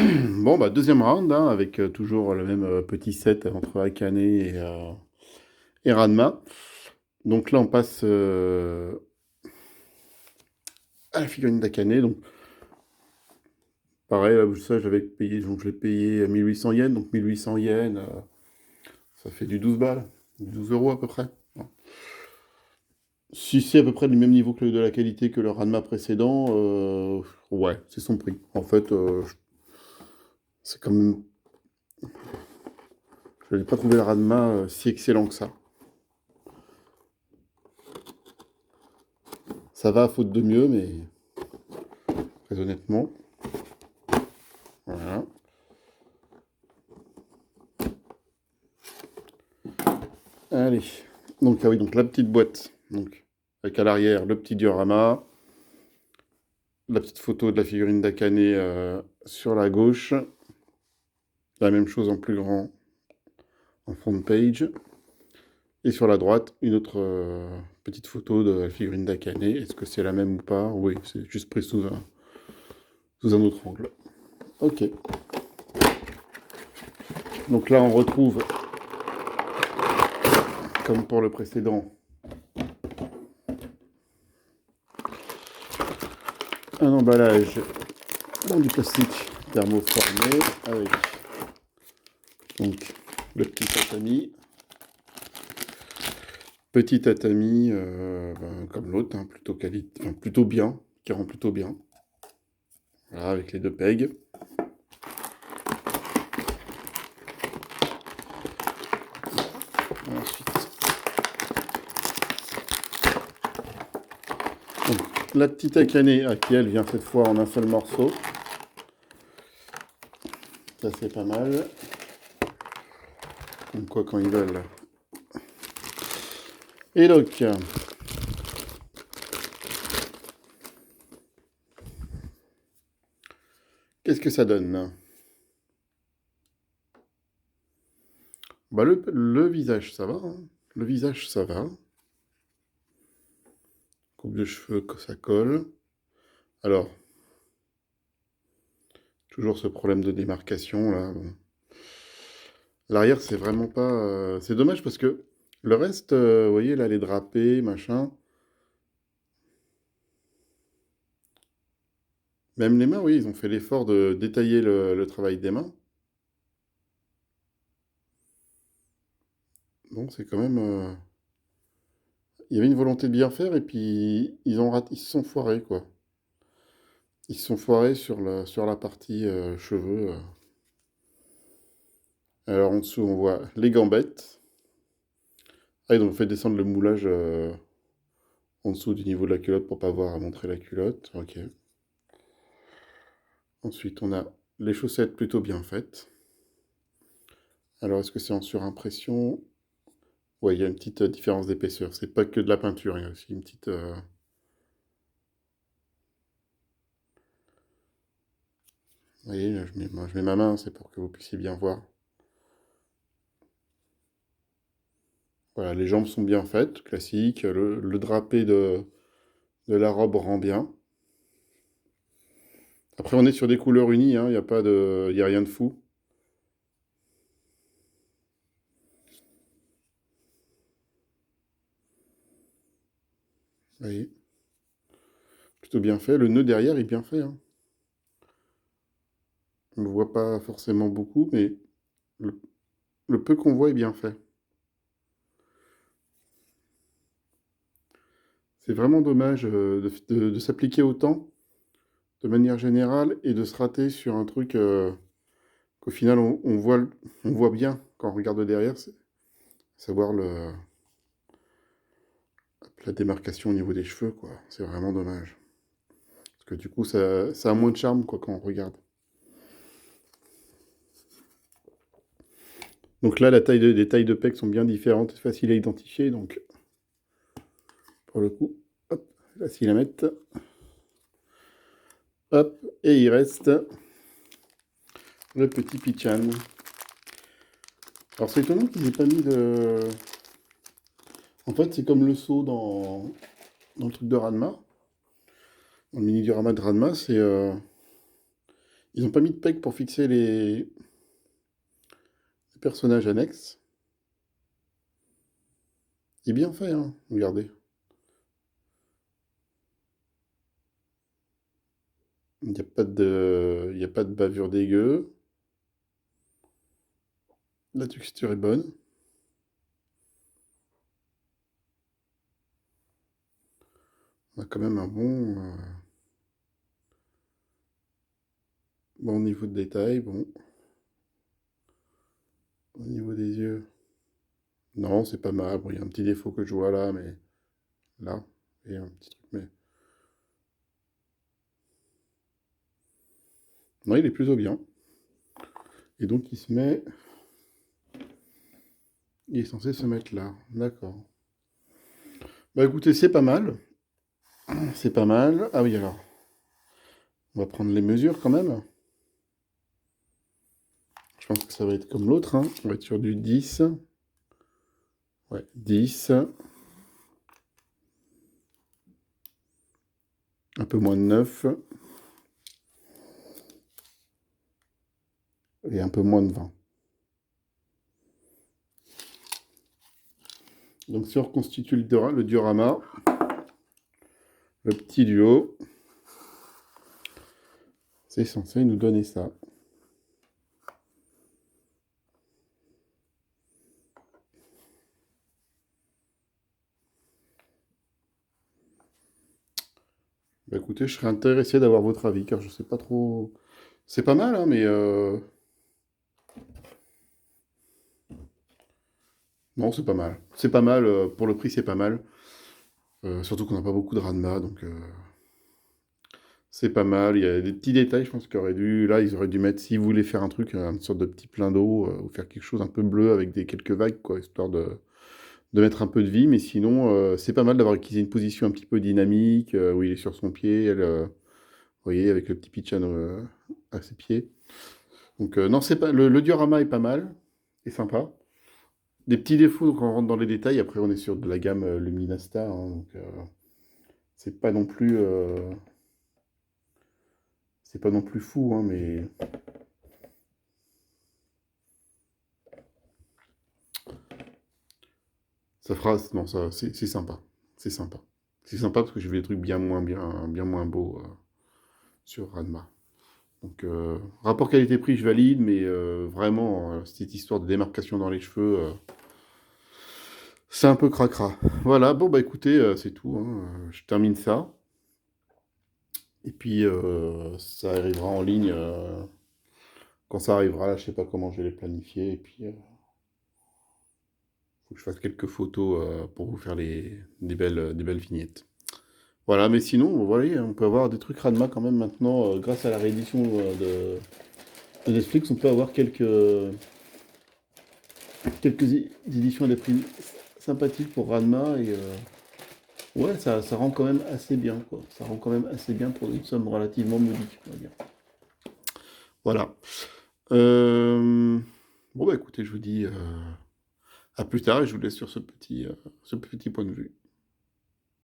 Bon, bah, deuxième round, hein, avec toujours le même petit set entre Akane et Ranma. Donc là, on passe à la figurine d'Akane. Donc, pareil, ça, j'avais payé, donc je l'ai payé 1800 yens. Donc 1800 yens, ça fait du 12 balles, du 12 euros à peu près. Bon. Si c'est à peu près du même niveau que de la qualité que le Ranma précédent, ouais, c'est son prix. En fait, c'est quand même. Je n'ai pas trouvé le Ranma si excellent que ça. Ça va à faute de mieux, mais très honnêtement. Voilà. Allez. Donc, ah oui, donc la petite boîte. Donc, avec à l'arrière le petit diorama, la petite photo de la figurine d'Akane sur la gauche. La même chose en plus grand en front page. Et sur la droite, une autre petite photo de la figurine d'Akane. Est-ce que c'est la même ou pas? Oui, c'est juste pris sous un autre angle. Ok. Donc là, on retrouve, comme pour le précédent, un emballage dans du plastique thermoformé avec donc le petit tatami. Petit tatami comme l'autre, hein, enfin, plutôt bien, qui rend plutôt bien. Voilà, avec les deux pegs. Ensuite, donc, la petite Akane à qui elle vient cette fois en un seul morceau. Ça c'est pas mal. Comme quoi quand ils veulent. Et donc, qu'est-ce que ça donne? Bah, le visage, ça va, hein. Le visage, ça va. Coupe de cheveux, ça colle. Alors, toujours ce problème de démarcation, là. Bon. L'arrière, c'est vraiment pas... C'est dommage parce que le reste, vous voyez, là, les drapés, machin... Même les mains, oui, ils ont fait l'effort de détailler le travail des mains. Bon, c'est quand même... Il y avait une volonté de bien faire et puis ils se sont foirés, quoi. Ils se sont foirés sur la partie cheveux. Alors en dessous, on voit les gambettes. Ah, ils ont fait descendre le moulage en dessous du niveau de la culotte pour pas avoir à montrer la culotte. Ok. Ensuite, on a les chaussettes plutôt bien faites. Alors, est-ce que c'est en surimpression? Ouais, il y a une petite différence d'épaisseur. C'est pas que de la peinture, il y a aussi une petite... Vous voyez, je mets ma main, c'est pour que vous puissiez bien voir. Voilà, les jambes sont bien faites, classique. Le drapé de la robe rend bien. Après, on est sur des couleurs unies, hein, il n'y a pas de, il y a rien de fou. Vous voyez, plutôt bien fait. Le nœud derrière est bien fait, hein. On ne le voit pas forcément beaucoup, mais le, le peu qu'on voit est bien fait. C'est vraiment dommage de s'appliquer autant de manière générale et de se rater sur un truc qu'au final on voit bien quand on regarde derrière, savoir la démarcation au niveau des cheveux, quoi. C'est vraiment dommage. Parce que du coup, ça a moins de charme, quoi, quand on regarde. Donc là, les tailles de pecs sont bien différentes, faciles à identifier, donc pour le coup, hop, facile à mettre. Hop, et il reste le petit Pichan. Alors c'est étonnant qu'ils aient pas mis de... En fait, c'est comme le saut dans le truc de Ranma. Dans le mini diorama de Ranma, c'est... Ils n'ont pas mis de peg pour fixer les personnages annexes. C'est bien fait, hein, regardez. Il n'y a pas il y a pas de bavure dégueu. La texture est bonne. On a quand même un bon niveau de détail. Bon, au niveau des yeux, non, c'est pas mal. Bon, il y a un petit défaut que je vois là, mais là, il y a un petit truc, mais non, il est plutôt bien. Et donc, il est censé se mettre là. D'accord. Bah écoutez, c'est pas mal. C'est pas mal. Ah oui, alors, on va prendre les mesures quand même. Je pense que ça va être comme l'autre, hein. On va être sur du 10. Ouais, 10. Un peu moins de 9. Et un peu moins de 20. Donc si on reconstitue le diorama, le petit duo, c'est censé nous donner ça. Bah écoutez, je serais intéressé d'avoir votre avis, car je sais pas trop... C'est pas mal, hein, mais... Non, c'est pas mal. C'est pas mal, pour le prix, c'est pas mal. Surtout qu'on n'a pas beaucoup de Ranma, donc... C'est pas mal. Il y a des petits détails, je pense qu'ils auraient dû... Là, ils auraient dû mettre, s'ils voulaient faire un truc, une sorte de petit plein d'eau, ou faire quelque chose un peu bleu avec quelques vagues, quoi, histoire de mettre un peu de vie. Mais sinon, c'est pas mal d'avoir qu'ils aient une position un petit peu dynamique, où il est sur son pied, elle... vous voyez, avec le petit Pichan à ses pieds. Donc, non, c'est pas... le diorama est pas mal, est sympa. Des petits défauts, donc on rentre dans les détails. Après, on est sur de la gamme Luminasta, hein, donc c'est pas non plus, c'est pas non plus fou, hein, mais ça fera, non, ça, c'est sympa, c'est sympa, c'est sympa parce que j'ai vu des trucs bien moins beaux sur Ranma. Donc, rapport qualité-prix, je valide, mais vraiment, cette histoire de démarcation dans les cheveux, c'est un peu cracra. Voilà, bon, bah écoutez, c'est tout, hein, je termine ça. Et puis, ça arrivera en ligne quand ça arrivera. Là, je sais pas comment je vais les planifier. Et puis, faut que je fasse quelques photos pour vous faire des belles vignettes. Voilà, mais sinon, vous voyez, on peut avoir des trucs Ranma quand même maintenant, grâce à la réédition de Netflix, on peut avoir quelques éditions à des prix sympathiques pour Ranma. Et ouais, ça rend quand même assez bien, quoi. Ça rend quand même assez bien pour une somme relativement modique, on va dire. Voilà. Euh, Bon, bah écoutez, je vous dis à plus tard et je vous laisse sur ce petit point de vue.